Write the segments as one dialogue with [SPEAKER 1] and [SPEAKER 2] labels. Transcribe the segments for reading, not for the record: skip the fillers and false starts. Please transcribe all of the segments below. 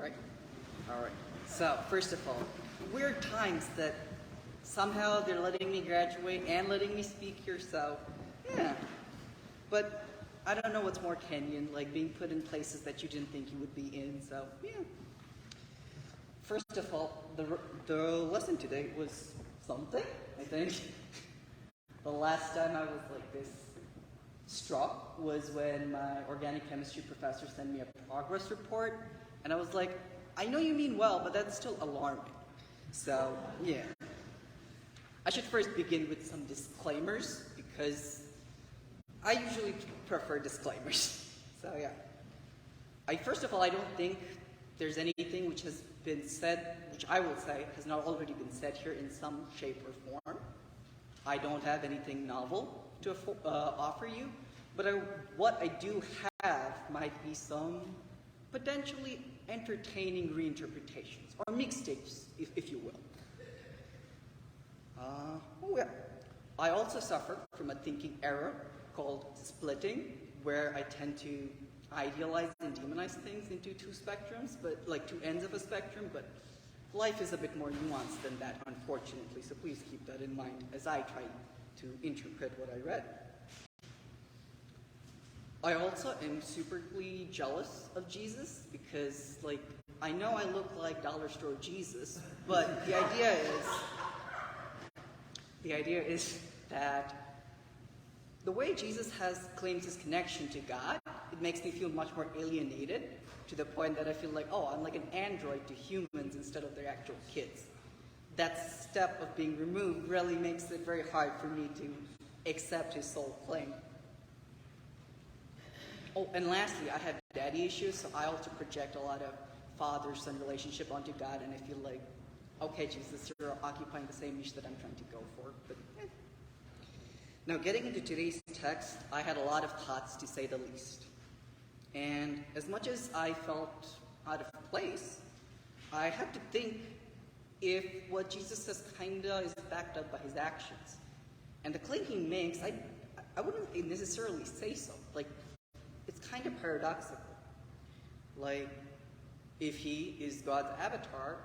[SPEAKER 1] right? All right. So, first of all, weird times that somehow they're letting me graduate and letting me speak here, so, yeah. But I don't know what's more Kenyan, like being put in places that you didn't think you would be in, so, yeah. First of all, the lesson today was something, I think. The last time I was like this struck was when my organic chemistry professor sent me a progress report, and I was like, I know you mean well, but that's still alarming. So, yeah. I should first begin with some disclaimers, because I usually prefer disclaimers. So, yeah. First of all, I don't think there's anything which has been said, which I will say has not already been said here in some shape or form. I don't have anything novel to offer you, but what I do have might be some potentially entertaining reinterpretations, or mixtapes, if you will. I also suffer from a thinking error called splitting, where I tend to idealize and demonize things into two spectrums, but like two ends of a spectrum, but life is a bit more nuanced than that, unfortunately, so please keep that in mind as I try to interpret what I read. I also am superly jealous of Jesus because, like, I know I look like dollar store Jesus, but the idea is that the way Jesus claims his connection to God, it makes me feel much more alienated, to the point that I feel like, oh, I'm like an android to humans instead of their actual kids. That step of being removed really makes it very hard for me to accept his sole claim. Oh, and lastly, I have daddy issues, so I also project a lot of father-son relationship onto God, and I feel like, okay, Jesus, you're occupying the same niche that I'm trying to go for, but eh. Now, getting into today's text, I had a lot of thoughts, to say the least. And as much as I felt out of place, I had to think if what Jesus says kinda is backed up by his actions. And the claim he makes, I wouldn't necessarily say so. Like, it's kind of paradoxical. Like, if he is God's avatar,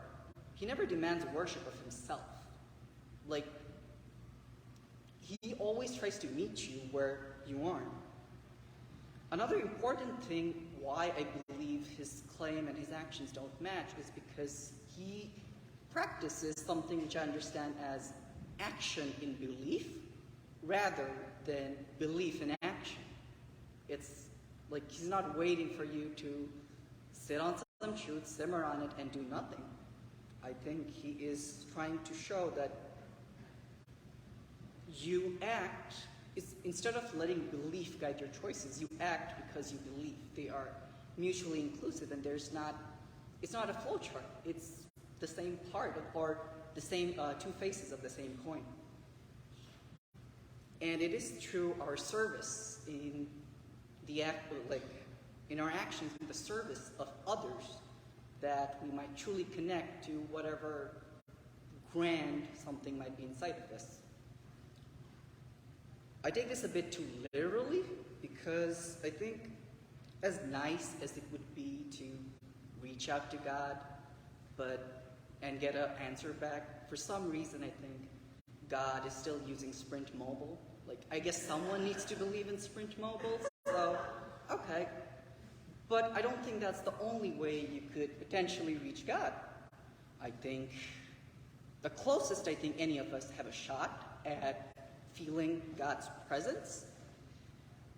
[SPEAKER 1] he never demands worship of himself. Like, he always tries to meet you where you are. Another important thing why I believe his claim and his actions don't match is because he practices something which I understand as action in belief rather than belief in action. It's like he's not waiting for you to sit on some truth, simmer on it, and do nothing. I think he is trying to show that you act, instead of letting belief guide your choices, you act because you believe. They are mutually inclusive, and it's not a flowchart. It's the same part, or the same two faces of the same coin. And it is through our service in our actions in the service of others that we might truly connect to whatever grand something might be inside of us. I take this a bit too literally because I think as nice as it would be to reach out to God and get an answer back, for some reason I think God is still using Sprint Mobile. Like, I guess someone needs to believe in Sprint Mobile, so okay. But I don't think that's the only way you could potentially reach God. I think the closest I think any of us have a shot at feeling God's presence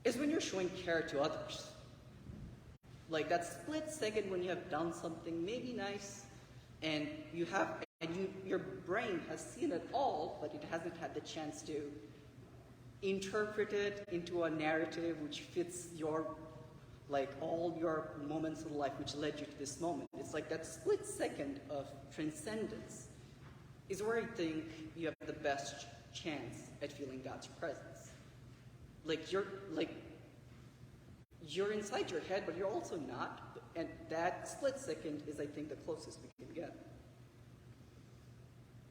[SPEAKER 1] is when you're showing care to others. Like that split second when you have done something maybe nice and your brain has seen it all, but it hasn't had the chance to interpret it into a narrative which fits all your moments of life which led you to this moment. It's like that split second of transcendence is where I think you have the best chance at feeling God's presence. You're inside your head, but you're also not. And that split second is, I think, the closest we can get.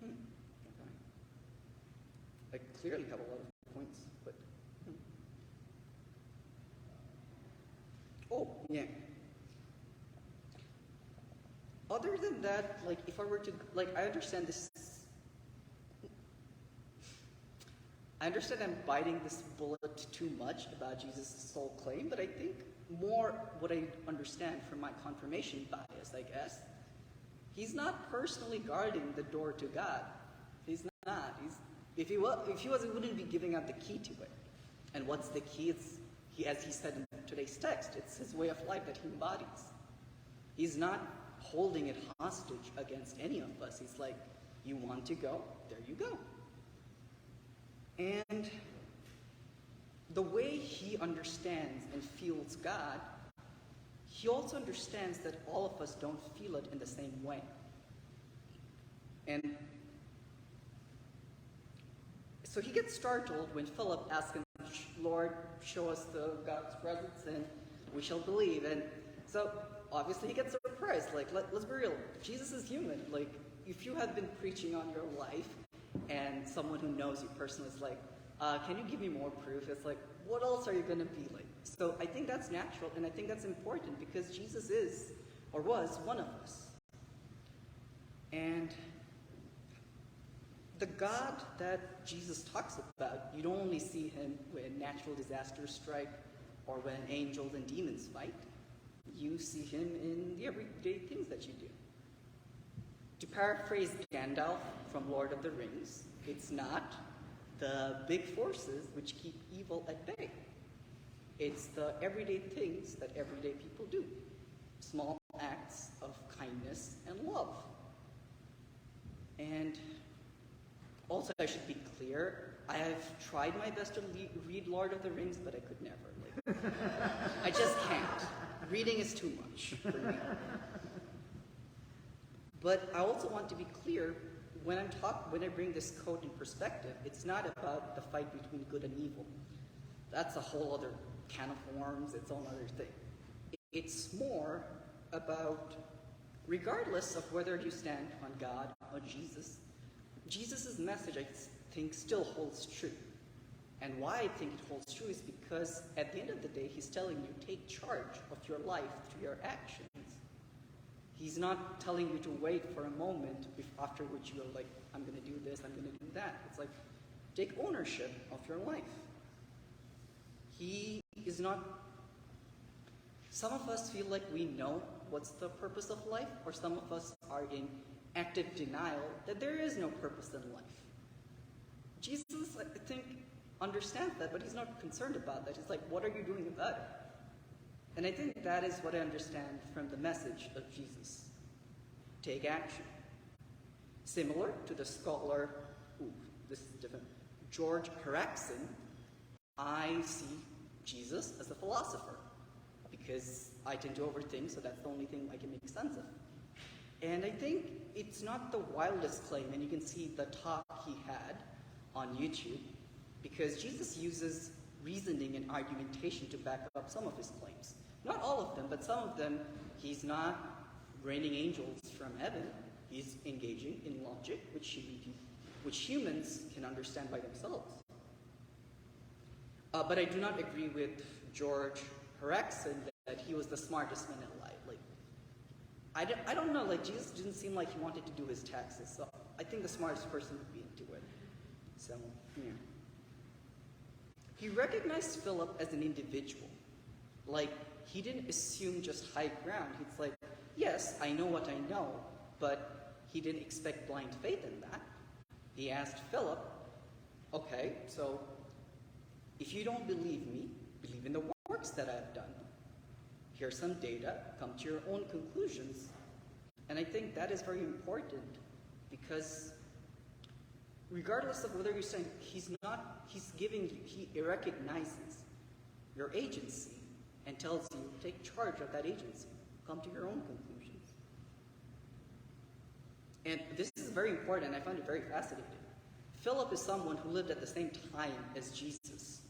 [SPEAKER 1] Okay. I clearly have a lot of points, but... Oh, yeah. Other than that, like, if I were to, like, I understand I'm biting this bullet too much about Jesus' sole claim, but I think more what I understand from my confirmation bias, I guess, he's not personally guarding the door to God. He's not. If he was, he wouldn't be giving out the key to it. And what's the key? As he said in today's text, it's his way of life that he embodies. He's not holding it hostage against any of us. He's like, you want to go? There you go. And the way he understands and feels God, he also understands that all of us don't feel it in the same way. And so he gets startled when Philip asks him, Lord, show us God's presence and we shall believe. And so obviously he gets surprised. Like, let's be real. Jesus is human. Like, if you have been preaching on your life and someone who knows you personally is like, can you give me more proof? It's like, what else are you going to be like? So I think that's natural, and I think that's important because Jesus is, or was, one of us. And the God that Jesus talks about, you don't only see him when natural disasters strike or when angels and demons fight. You see him in the everyday things that you do. To paraphrase Gandalf from Lord of the Rings, it's not the big forces which keep evil at bay. It's the everyday things that everyday people do. Small acts of kindness and love. And also, I should be clear, I have tried my best to read Lord of the Rings, but I could never. Like, I just can't. Reading is too much for me. But I also want to be clear, when I bring this quote in perspective, it's not about the fight between good and evil. That's a whole other can of worms, its own other thing. It's more about, regardless of whether you stand on God or Jesus' message, I think, still holds true. And why I think it holds true is because at the end of the day, he's telling you, take charge of your life through your actions. He's not telling you to wait for a moment after which you're like, I'm going to do this, I'm going to do that. It's like, take ownership of your life. He is not... Some of us feel like we know what's the purpose of life, or some of us are in active denial that there is no purpose in life. Jesus, I think, understands that, but he's not concerned about that. He's like, what are you doing about it? And I think that is what I understand from the message of Jesus. Take action. Similar to the scholar, this is different, George Haraxin, I see Jesus as a philosopher because I tend to overthink, so that's the only thing I can make sense of. And I think it's not the wildest claim, and you can see the talk he had on YouTube, because Jesus uses reasoning and argumentation to back up some of his claims. Not all of them, but some of them, he's not raining angels from heaven. He's engaging in logic, which humans can understand by themselves. But I do not agree with George Haraxin that he was the smartest man alive. Like, I don't know, like, Jesus didn't seem like he wanted to do his taxes, so I think the smartest person would be into it. So, yeah. He recognized Philip as an individual. Like, he didn't assume just high ground. He's like, yes, I know what I know, but he didn't expect blind faith in that. He asked Philip, okay, so if you don't believe me, believe in the works that I've done. Here's some data, come to your own conclusions. And I think that is very important because regardless of whether you're saying, he recognizes your agency and tells you, take charge of that agency. Come to your own conclusions. And this is very important, and I find it very fascinating. Philip is someone who lived at the same time as Jesus.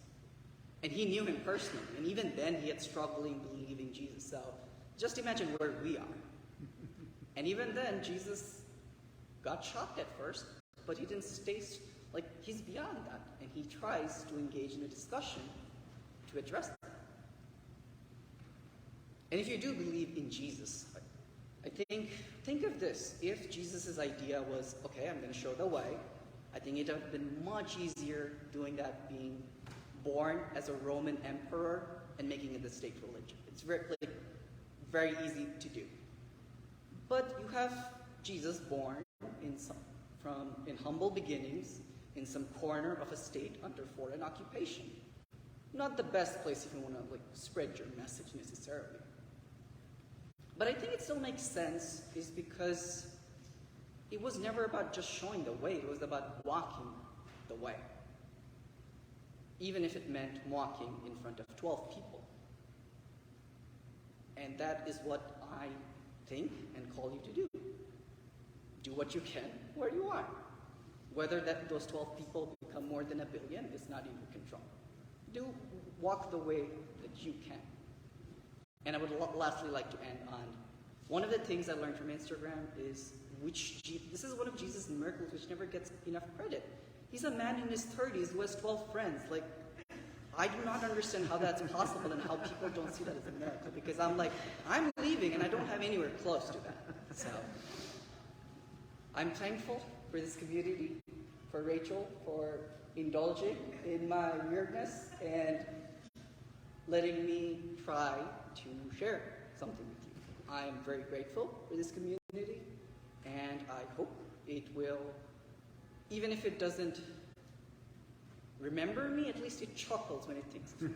[SPEAKER 1] And he knew him personally, and even then he had struggling believing Jesus. So just imagine where we are. And even then, Jesus got shocked at first, but he didn't stay, like, he's beyond that. And he tries to engage in a discussion to address that. And if you do believe in Jesus, Think of this. If Jesus' idea was, okay, I'm going to show the way, I think it would have been much easier doing that being born as a Roman emperor and making it the state religion. It's very easy to do. But you have Jesus born in humble beginnings in some corner of a state under foreign occupation. Not the best place if you want to spread your message necessarily. But I think it still makes sense is because it was never about just showing the way, it was about walking the way. Even if it meant walking in front of 12 people. And that is what I think and call you to do. Do what you can where you are. Whether those 12 people become more than 1 billion is not in your control. Walk the way that you can. And I would lastly like to end on one of the things I learned from Instagram is this is one of Jesus' miracles which never gets enough credit. He's a man in his 30s who has 12 friends. I do not understand how that's possible and how people don't see that as a miracle, because I'm leaving and I don't have anywhere close to that. So I'm thankful for this community, for Rachel, for indulging in my weirdness and letting me try to share something with you. I am very grateful for this community, and I hope it will, even if it doesn't remember me, at least it chuckles when it thinks of me.